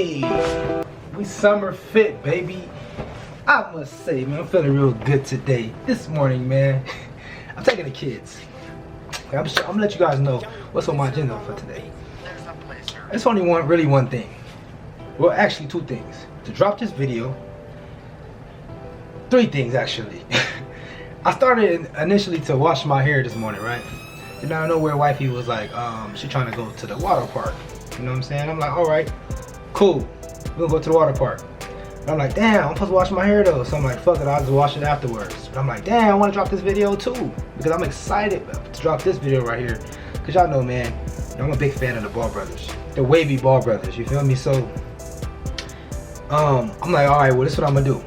Hey, we summer fit, baby. I must say, man, I'm feeling real good today. This morning, man, I'm taking the kids. I'm gonna let you guys know what's on my agenda for today. It's only one thing. Well, actually, two things. To drop this video. Three things, actually. I started initially to wash my hair this morning, right? And out of nowhere, wifey was like, she trying to go to the water park. You know what I'm saying? I'm like, all right, cool. We'll go to the water park. And I'm like, damn, I'm supposed to wash my hair though. So I'm like, fuck it, I'll just wash it afterwards. But I'm like, damn, I want to drop this video too. Because I'm excited to drop this video right here. Because y'all know, man, I'm a big fan of the Ball Brothers. The wavy Ball Brothers, you feel me? So, I'm like, all right, well, this is what I'm going to do.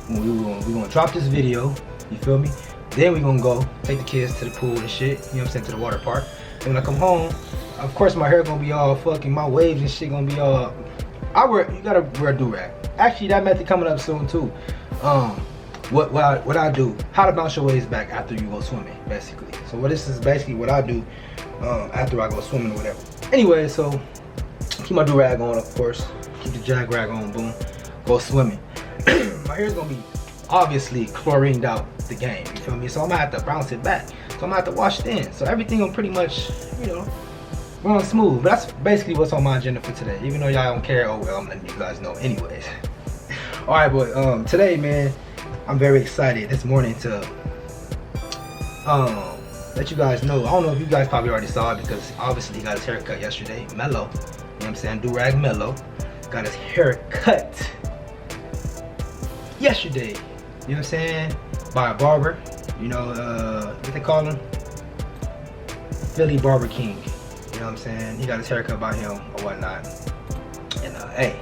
We're gonna drop this video, you feel me? Then we're gonna go take the kids to the pool and shit, you know what I'm saying, to the water park. And when I come home, of course my hair gonna be all fucking, my waves and shit gonna be all, you gotta wear a do-rag. Actually, that method coming up soon too. What I do, how to bounce your waves back after you go swimming, basically. So this is basically what I do after I go swimming or whatever. Anyway, so keep my do-rag on, of course. Keep the JAGRAG on, boom, go swimming. My hair's gonna be obviously chlorined out the game, you feel me? So I'm gonna have to bounce it back. So I'm gonna have to wash it in. So everything will pretty much, you know, run smooth. But that's basically what's on my agenda for today. Even though y'all don't care, oh well, I'm letting you guys know anyways. Alright, but today, man, I'm very excited this morning to let you guys know. I don't know if you guys probably already saw it because obviously he got his hair cut yesterday. Melo, you know what I'm saying? Durag Melo got his hair cut yesterday, you know what I'm saying, by a barber, you know, what they call him? Philly Barber King, you know what I'm saying? He got his haircut by him or whatnot. And hey,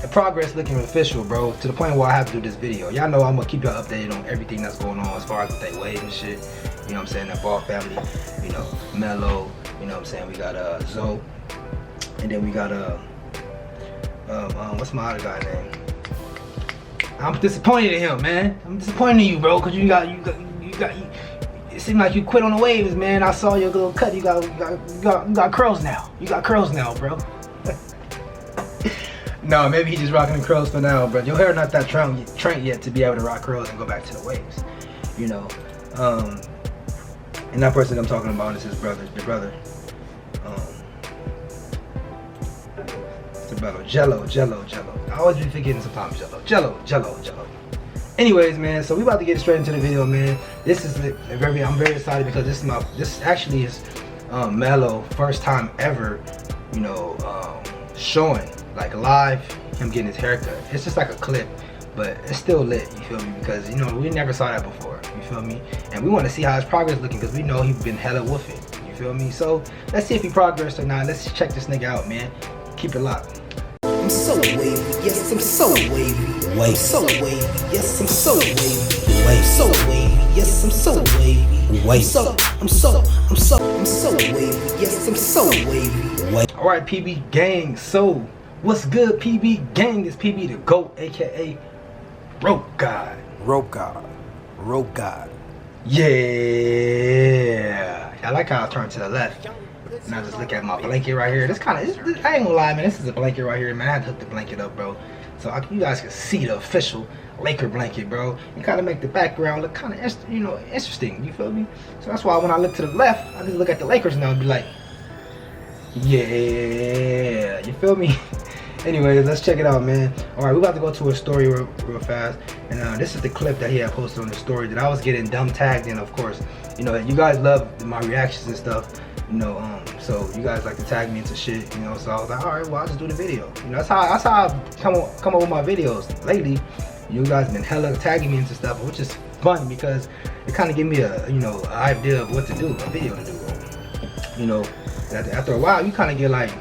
the progress looking official, bro, to the point where I have to do this video. Y'all know I'm gonna keep y'all updated on everything that's going on as far as with they wave and shit, you know what I'm saying, that Ball family, you know, Melo, you know what I'm saying, we got Zoe, and then we got what's my other guy name? I'm disappointed in him, man. I'm disappointed in you, bro, cause you got. It seemed like you quit on the waves, man. I saw your little cut. You got curls now. You got curls now, bro. No, maybe he's just rocking the curls for now, bro. Your hair not that trained yet to be able to rock curls and go back to the waves, you know. And that person I'm talking about is his brother, the brother. Jello. I always be forgetting sometimes Jello. Anyways, man, so we about to get straight into the video, man. This is I'm very excited because this actually is Melo first time ever, you know, showing like live him getting his haircut. It's just like a clip, but it's still lit, you feel me? Because you know we never saw that before, you feel me? And we want to see how his progress looking because we know he's been hella woofing, you feel me? So let's see if he progressed or not. Let's check this nigga out, man. Keep it locked. I'm so wavy, yes, I'm so wavy. Wave, so wavy, yes, I'm so wavy. Wave, so wavy, yes, I'm so wavy. Wave, I'm so wavy, yes, I'm so wavy. Wave. All right, PB gang. So what's good, PB gang? It's PB the GOAT, aka Rope God. Rope God. Yeah. I like how I turn to the left. And I just look at my blanket right here. This kind of, I ain't gonna lie, man. This is a blanket right here, man. I had to hook the blanket up, bro. So you guys can see the official Laker blanket, bro. And kind of make the background look kind of, you know, interesting. You feel me? So that's why when I look to the left, I just look at the Lakers now and be like, yeah. You feel me? Anyways, let's check it out, man. All right, we're about to go to a story real fast. And this is the clip that he had posted on the story that I was getting dumb tagged in, of course. You know, you guys love my reactions and stuff. You know, so you guys like to tag me into shit, you know, so I was like, all right, well, I'll just do the video. You know, that's how I come up with my videos. Lately, you guys been hella tagging me into stuff, which is fun because it kind of give me a, you know, an idea of what to do, a video to do. You know, after a while, you kind of get like,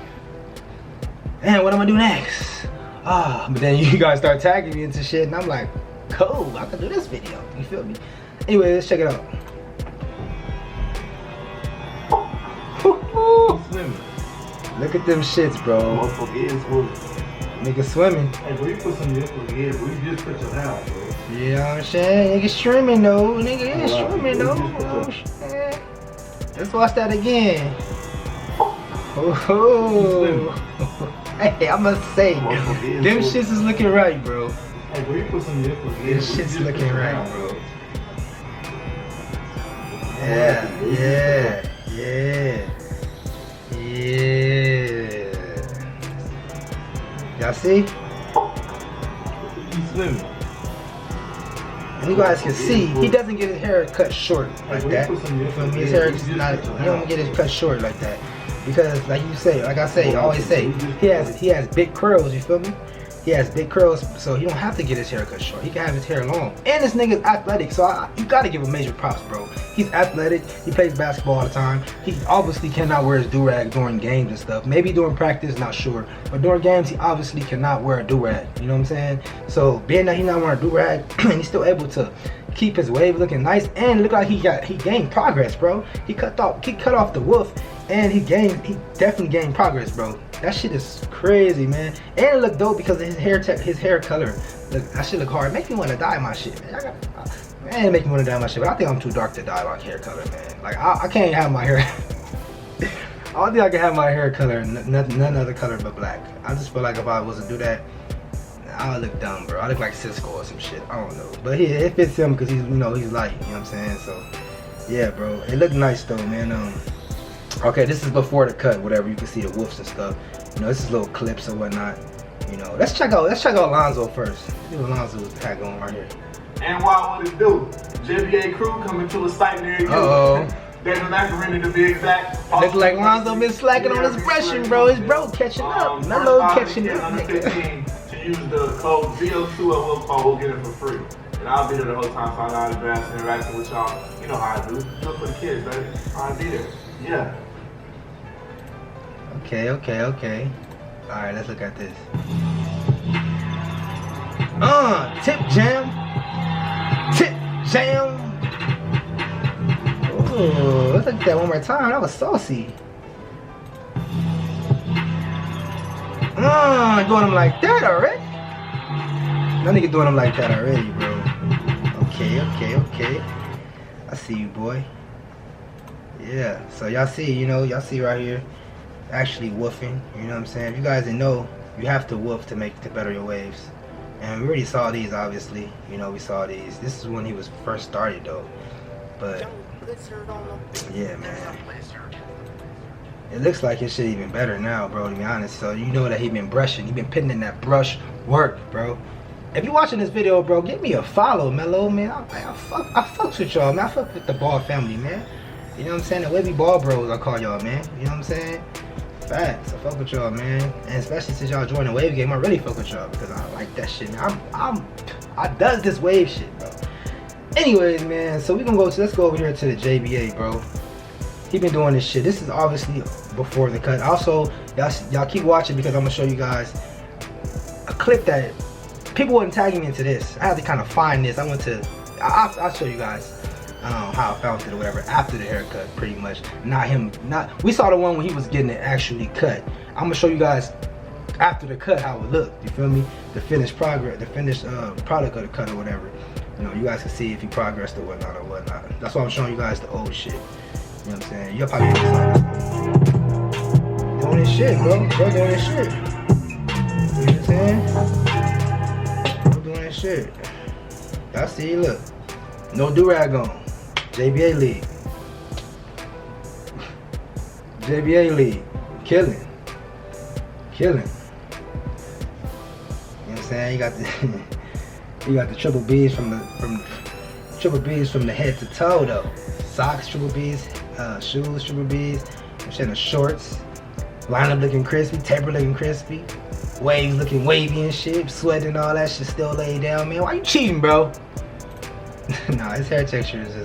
man, what am I gonna do next? But then you guys start tagging me into shit, and I'm like, cool, I can do this video. You feel me? Anyway, let's check it out. Swimming. Look at them shits, bro. Motherfucker is swimming. Nigga swimming. Hey, bro, you put some in your head, bro. You just put your hand, bro. You know what I'm saying? Nigga swimming though. Nigga is swimming though. Oh, shit. Let's watch that again. Oh. Hey, I must say, them shits is looking right, bro. Hey, bro, you put some nipples in. This shit's looking right, bro. Yeah. Y'all see? He's swimming. And you guys can see, he doesn't get his hair cut short like that. You feel me? His hair is not, he don't get his cut short like that. Because like you say, like I say, I always say, he has big curls, you feel me? He has big curls, so he don't have to get his hair cut short. He can have his hair long. And this nigga's athletic, so you gotta give him major props, bro. He's athletic, he plays basketball all the time. He obviously cannot wear his do-rag during games and stuff. Maybe during practice, not sure. But during games, he obviously cannot wear a do-rag, you know what I'm saying? So being that he's not wearing a do-rag, and he's still able to keep his wave looking nice, and look like he gained progress, bro. He cut off the wolf, and he definitely gained progress, bro. That shit is crazy, man. And it look dope because of his hair color. Look, that shit look hard. Make me want to dye my shit, man. Man, make me want to dye my shit, but I think I'm too dark to dye my hair color, man. Like I can't have my hair. I don't think I can have my hair color none other color but black. I just feel like if I was to do that, I would look dumb, bro. I look like Cisco or some shit. I don't know, but it fits him because he's he's light. You know what I'm saying? So yeah, bro. It looked nice though, man. Okay, this is before the cut, whatever. You can see the wolves and stuff. You know, this is little clips or whatnot. You know, let's check out Lonzo first. See what Lonzo's got going right here. And what it do? JBA crew coming to a site near you. David Macaroni to be exact. Look like Lonzo been slacking on his brushing, bro. His bro catching up. Melo catching up, nigga. To use the code BO2 we'll get it for free. And I'll be there the whole time, so I'm out of advance interacting with y'all. You know how I do. Do it for the kids, baby. I'll be there. Yeah. Okay. Alright, let's look at this. Tip jam. Ooh, let's look at that one more time. That was saucy. Doing them like that already? That nigga doing them like that already, bro. Okay. I see you, boy. Yeah, so y'all see right here, actually woofing, you know what I'm saying? If you guys didn't know, you have to woof to better your waves. And we already saw these, obviously, you know, we saw these. This is when he was first started though, but yeah, man. It looks like his shit even better now, bro, to be honest. So you know that he been brushing, he been putting in that brush work, bro. If you're watching this video, bro, give me a follow, Melo, man. I fucks with y'all, man. I fuck with the ball family, man. You know what I'm saying? The wavy ball bros, I call y'all, man. You know what I'm saying? Facts. I fuck with y'all, man. And especially since y'all joined the wave game, I really fuck with y'all because I like that shit, man. I does this wave shit, bro. Anyways, man, so let's go over here to the JBA, bro. He been doing this shit. This is obviously before the cut. Also, y'all keep watching because I'm gonna show you guys a clip that people weren't tagging me into this. I had to kind of find this. I'll show you guys how I found it or whatever after the haircut, pretty much. We saw the one when he was getting it actually cut. I'm gonna show you guys after the cut how it looked. You feel me? The finished product of the cut or whatever. You know, you guys can see if he progressed or whatnot. That's why I'm showing you guys the old shit. You know what I'm saying? You'll probably doing this shit, bro. Bro doing this shit. You know what I'm saying? Bro doing this shit. Y'all see, look. No do-rag on. JBA league. JBA league. Killing. You know what I'm saying? You got the triple B's from the head to toe though. Socks, triple B's, shoes, triple B's. I'm saying the shorts. Lineup looking crispy, taper looking crispy. Waves looking wavy and shit. Sweating and all that shit still laid down, man. Why you cheating, bro? Nah, his hair texture is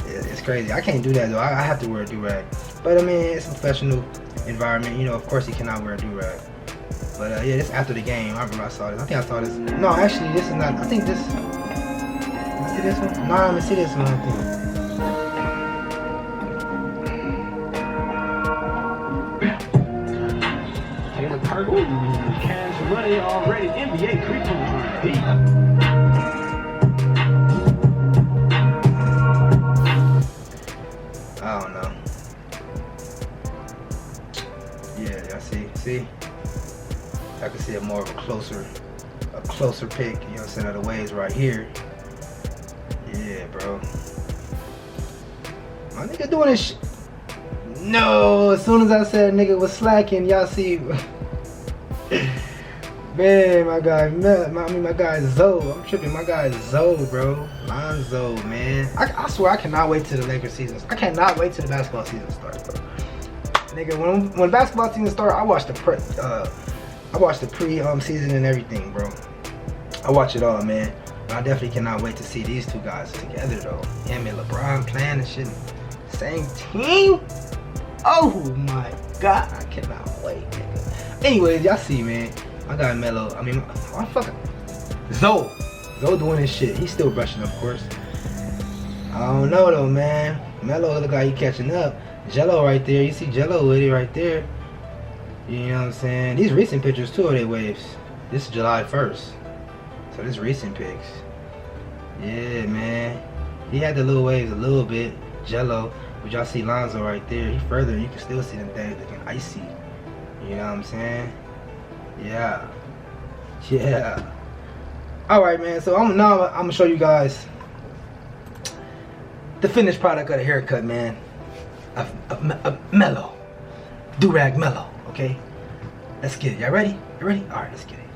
it's crazy. I can't do that though. I have to wear a do-rag. But I mean, it's a professional environment. You know, of course he cannot wear a do-rag. But yeah, this after the game. I remember I saw this. I think I saw this. No, actually, this is not. I think this. See this one? No, I'm gonna see this one. I think. Taylor Kirkwood, cash money already. NBA 3-point deep. I don't know. Yeah, y'all see? I can see it more of a closer pick, you know what I'm saying, of the waves right here. Yeah, bro. My nigga doing this shit. No, as soon as I said nigga was slacking, y'all see. Man, my guy Zoe. I'm tripping. My guy Zoe, bro. Lonzo, man. I swear I cannot wait till the Lakers season. I cannot wait till the basketball season starts, bro. Nigga, when basketball season starts, I watch the pre-season and everything, bro. I watch it all, man. But I definitely cannot wait to see these two guys together, though. Him and LeBron playing and shit. Same team? Oh my God, I cannot wait, nigga. Anyways, y'all see, man. I got Melo. I mean, Zoe doing his shit. He's still brushing, of course. I don't know though, man. Melo look like he catching up. Jello right there. You see Jello with it right there. You know what I'm saying? These recent pictures too of their waves. This is July 1st. So this recent pics. Yeah, man. He had the little waves a little bit. Jello. But y'all see Lonzo right there. He further. You can still see them things looking icy. You know what I'm saying? Yeah. Alright, man, so I'm gonna show you guys the finished product of the haircut, man, of Melo, Durag Melo. Okay, let's get it. Y'all ready? You ready? Alright, let's get it.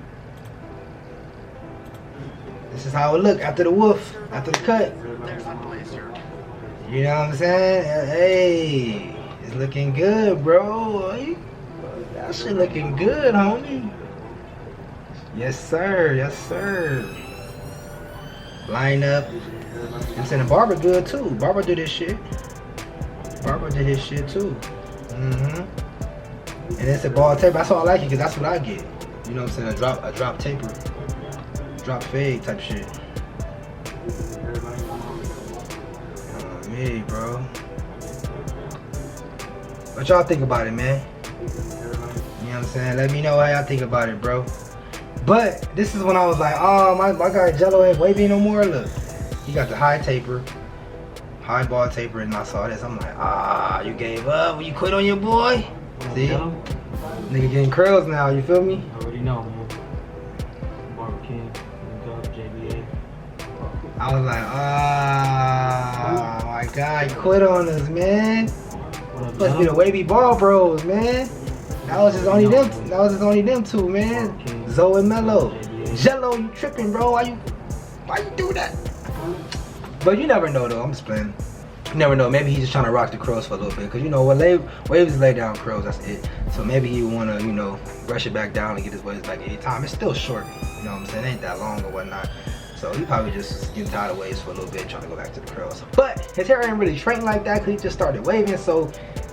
This is how it look after the woof, after the cut. You know what I'm saying? Hey, it's looking good, bro. That shit looking good, homie. Yes, sir. Yes, sir. Line up. I'm saying the barber good too. Barber did his shit. Barber did his shit too. And it's a ball taper. That's all I like it because that's what I get. You know what I'm saying? A drop taper. Drop fade type shit. Me, bro. What y'all think about it, man? You know what I'm saying? Let me know how y'all think about it, bro. But this is when I was like, oh, my guy Jello ain't wavy no more. Look, he got the high taper, high ball taper, and I saw this. I'm like, you gave up? You quit on your boy? See? Nigga getting curls now, you feel me? I already know, man. Barber King, JBA. I was like, my God, you quit on us, man. Must be the wavy ball bros, man. That was just only them. That was just only them two, man. Zoe and Melo. Jello, you tripping, bro? Why you do that? But you never know, though. I'm just playing. You never know. Maybe he's just trying to rock the curls for a little bit, cause you know what, waves lay down curls. That's it. So maybe he wanna, you know, brush it back down and get his waves back any time. It's still short. You know what I'm saying? It ain't that long or whatnot. So he probably just getting tired of waves for a little bit, trying to go back to the curls. But his hair ain't really straightened like that, cause he just started waving. So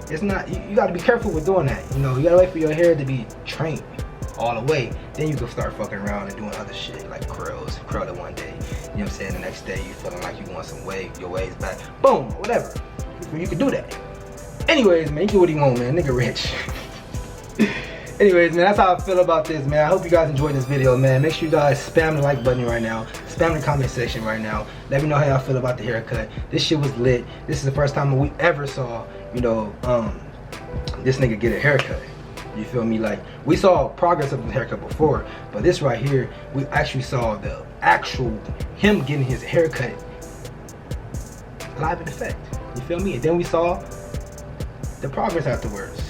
it's not. You gotta be careful with doing that. You know, you gotta wait for your hair to be trained all the way. Then you can start fucking around and doing other shit like curls. Curl it one day. You know what I'm saying? The next day you feeling like you want some your waves back. Boom, whatever. You can do that. Anyways, man, you do what you want, man. Nigga rich. Anyways, man, that's how I feel about this, man. I hope you guys enjoyed this video, man. Make sure you guys spam the like button right now. Spam the comment section right now. Let me know how y'all feel about the haircut. This shit was lit. This is the first time we ever saw, you know, this nigga get a haircut. You feel me? Like, we saw progress of the haircut before, but this right here, we actually saw the actual him getting his haircut live in effect. You feel me? And then we saw the progress afterwards.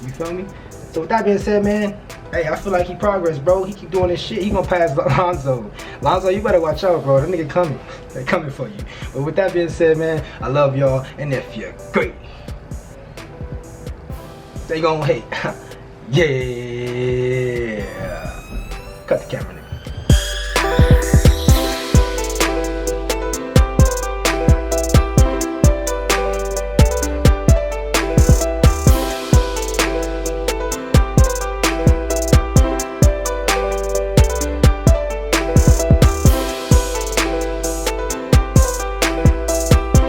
You feel me? So with that being said, man, hey, I feel like he progressed, bro. He keep doing this shit. He gonna pass Lonzo. Lonzo, you better watch out, bro. That nigga coming. They coming for you. But with that being said, man, I love y'all. And if you're great, they gon' hate. Yeah. Cut the camera, nigga.